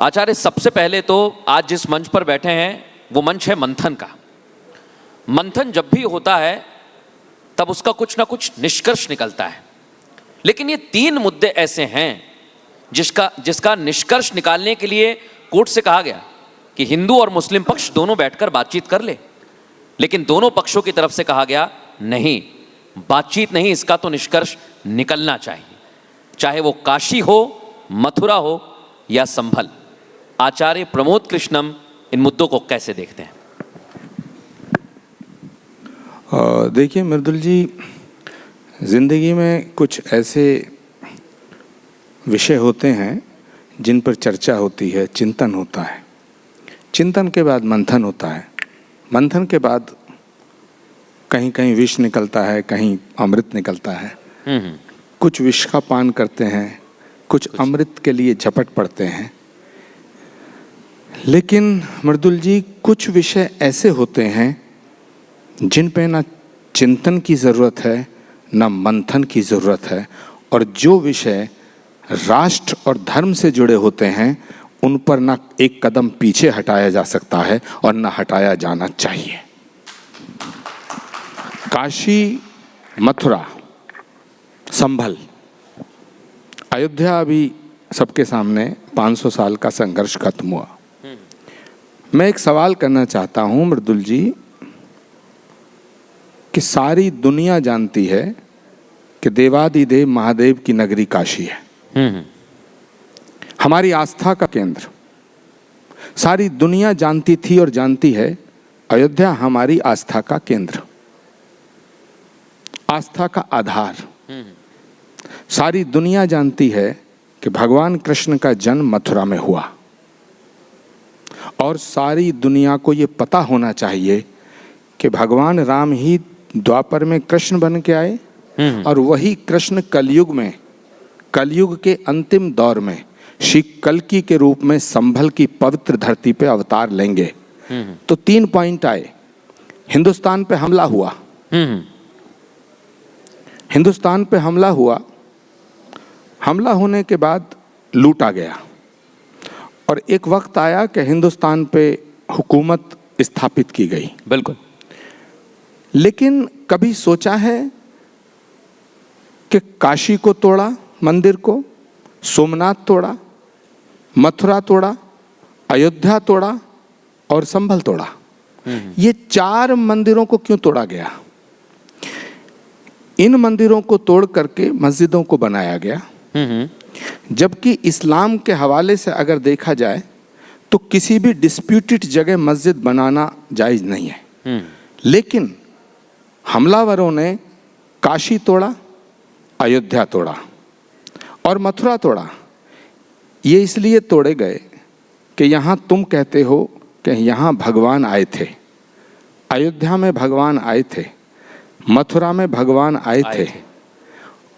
आचार्य, सबसे पहले तो आज जिस मंच पर बैठे हैं वो मंच है मंथन का। मंथन जब भी होता है तब उसका कुछ ना कुछ निष्कर्ष निकलता है, लेकिन ये 3 मुद्दे ऐसे हैं जिसका निष्कर्ष निकालने के लिए कोर्ट से कहा गया कि हिंदू और मुस्लिम पक्ष दोनों बैठकर बातचीत कर ले, लेकिन दोनों पक्षों की तरफ से कहा गया नहीं, बातचीत नहीं, इसका तो निष्कर्ष निकलना चाहिए, चाहे वो काशी हो, मथुरा हो या संभल। आचार्य प्रमोद कृष्णम इन मुद्दों को कैसे देखते हैं? देखिए मृदुल जी, जिंदगी में कुछ ऐसे विषय होते हैं जिन पर चर्चा होती है, चिंतन होता है, चिंतन के बाद मंथन होता है, मंथन के बाद कहीं कहीं विष निकलता है, कहीं अमृत निकलता है। कुछ विष का पान करते हैं, कुछ अमृत के लिए झपट पड़ते हैं। लेकिन मृदुल जी, कुछ विषय ऐसे होते हैं जिन पे ना चिंतन की ज़रूरत है ना मंथन की ज़रूरत है, और जो विषय राष्ट्र और धर्म से जुड़े होते हैं उन पर ना एक कदम पीछे हटाया जा सकता है और ना हटाया जाना चाहिए। काशी, मथुरा, संभल, अयोध्या अभी सबके सामने 500 साल का संघर्ष खत्म हुआ। मैं एक सवाल करना चाहता हूं मृदुल जी कि सारी दुनिया जानती है कि देवादिदेव महादेव की नगरी काशी है, हमारी आस्था का केंद्र। सारी दुनिया जानती थी और जानती है अयोध्या हमारी आस्था का केंद्र, आस्था का आधार। सारी दुनिया जानती है कि भगवान कृष्ण का जन्म मथुरा में हुआ, और सारी दुनिया को ये पता होना चाहिए कि भगवान राम ही द्वापर में कृष्ण बन के आए, और वही कृष्ण कलयुग में, कलयुग के अंतिम दौर में श्री कल्की के रूप में संभल की पवित्र धरती पे अवतार लेंगे। तो 3 पॉइंट आए। हिंदुस्तान पे हमला हुआ, हिंदुस्तान पे हमला हुआ, हमला होने के बाद लूटा गया, और एक वक्त आया कि हिंदुस्तान पे हुकूमत स्थापित की गई। बिल्कुल। लेकिन कभी सोचा है कि काशी को तोड़ा, मंदिर को, सोमनाथ तोड़ा, मथुरा तोड़ा, अयोध्या तोड़ा और संभल तोड़ा? ये 4 मंदिरों को क्यों तोड़ा गया? इन मंदिरों को तोड़ करके मस्जिदों को बनाया गया, जबकि इस्लाम के हवाले से अगर देखा जाए तो किसी भी डिस्प्यूटेड जगह मस्जिद बनाना जायज़ नहीं है। लेकिन हमलावरों ने काशी तोड़ा, अयोध्या तोड़ा और मथुरा तोड़ा। ये इसलिए तोड़े गए कि यहाँ तुम कहते हो कि यहाँ भगवान आए थे, अयोध्या में भगवान आए थे, मथुरा में भगवान आए थे,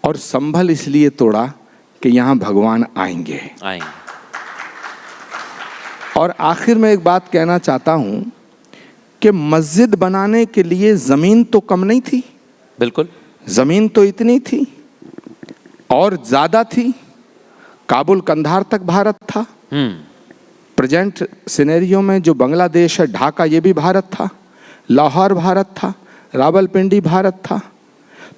और संभल इसलिए तोड़ा कि यहाँ भगवान आएंगे। और आखिर में एक बात कहना चाहता हूँ कि मस्जिद बनाने के लिए ज़मीन तो कम नहीं थी। बिल्कुल, ज़मीन तो इतनी थी और ज़्यादा थी। काबुल कंधार तक भारत था। प्रेजेंट सिनेरियो में जो बांग्लादेश है, ढाका, ये भी भारत था, लाहौर भारत था, रावलपिंडी भारत था।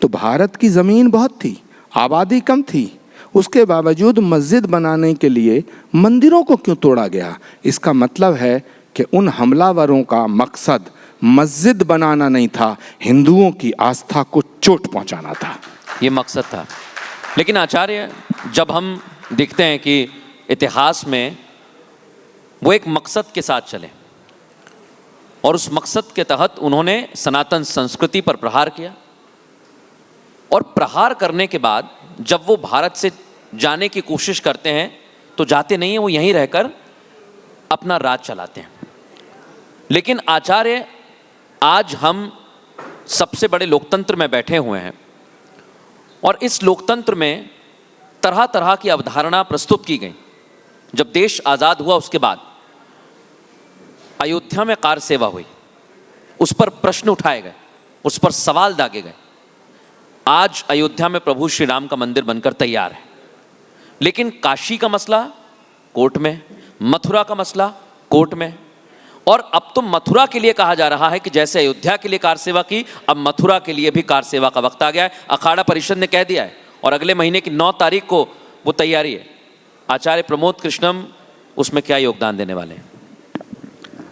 तो भारत की ज़मीन बहुत थी, आबादी कम थी, उसके बावजूद मस्जिद बनाने के लिए मंदिरों को क्यों तोड़ा गया? इसका मतलब है कि उन हमलावरों का मकसद मस्जिद बनाना नहीं था, हिंदुओं की आस्था को चोट पहुंचाना था। ये मकसद था। लेकिन आचार्य, जब हम देखते हैं कि इतिहास में वो एक मकसद के साथ चले और उस मकसद के तहत उन्होंने सनातन संस्कृति पर प्रहार किया, और प्रहार करने के बाद जब वो भारत से जाने की कोशिश करते हैं तो जाते नहीं हैं, वो यहीं रहकर अपना राज चलाते हैं। लेकिन आचार्य, आज हम सबसे बड़े लोकतंत्र में बैठे हुए हैं, और इस लोकतंत्र में तरह तरह की अवधारणा प्रस्तुत की गई। जब देश आज़ाद हुआ उसके बाद अयोध्या में कार सेवा हुई, उस पर प्रश्न उठाए गए, उस पर सवाल दागे गए। आज अयोध्या में प्रभु श्री राम का मंदिर बनकर तैयार है, लेकिन काशी का मसला कोर्ट में, मथुरा का मसला कोर्ट में, और अब तो मथुरा के लिए कहा जा रहा है कि जैसे अयोध्या के लिए कार सेवा की, अब मथुरा के लिए भी कार सेवा का वक्त आ गया है। अखाड़ा परिषद ने कह दिया है और अगले महीने की 9 तारीख को वो तैयारी है। आचार्य प्रमोद कृष्णम उसमें क्या योगदान देने वाले हैं?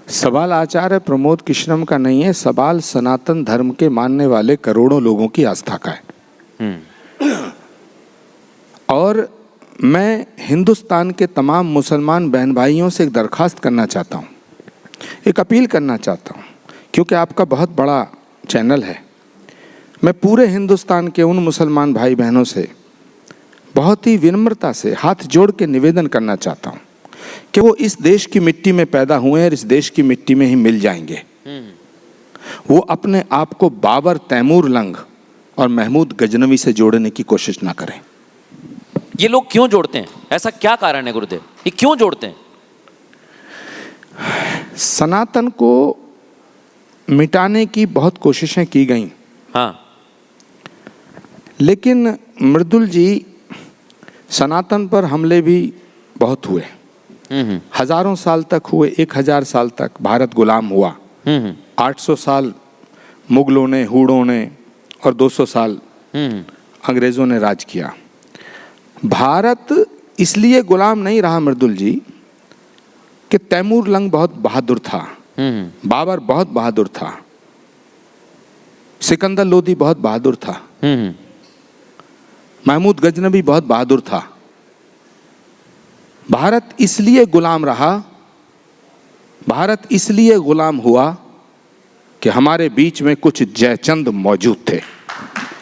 सवाल आचार्य प्रमोद कृष्णम का नहीं है, सवाल सनातन धर्म के मानने वाले करोड़ों लोगों की आस्था का है। और मैं हिंदुस्तान के तमाम मुसलमान बहन भाइयों से एक दरखास्त करना चाहता हूँ, एक अपील करना चाहता हूँ, क्योंकि आपका बहुत बड़ा चैनल है। मैं पूरे हिंदुस्तान के उन मुसलमान भाई बहनों से बहुत ही विनम्रता से हाथ जोड़ के निवेदन करना चाहता हूँ कि वो इस देश की मिट्टी में पैदा हुए हैं और इस देश की मिट्टी में ही मिल जाएंगे। वो अपने आप को बाबर तैमूर लंग और महमूद गजनवी से जोड़ने की कोशिश ना करें। ये लोग क्यों जोड़ते हैं? ऐसा क्या कारण है गुरुदेव, ये क्यों जोड़ते हैं? सनातन को मिटाने की बहुत कोशिशें की गई, हाँ, लेकिन मृदुल जी, सनातन पर हमले भी बहुत हुए, हजारों साल तक हुए, 1000 साल तक भारत गुलाम हुआ, 800 साल मुगलों ने, हूणों ने और 200 साल अंग्रेजों ने राज किया। भारत इसलिए गुलाम नहीं रहा मृदुल जी कि तैमूर लंग बहुत बहादुर था, बाबर बहुत बहादुर था, सिकंदर लोदी बहुत बहादुर था, महमूद गजनवी बहुत बहादुर था। भारत इसलिए गुलाम रहा, भारत इसलिए गुलाम हुआ कि हमारे बीच में कुछ जयचंद मौजूद थे।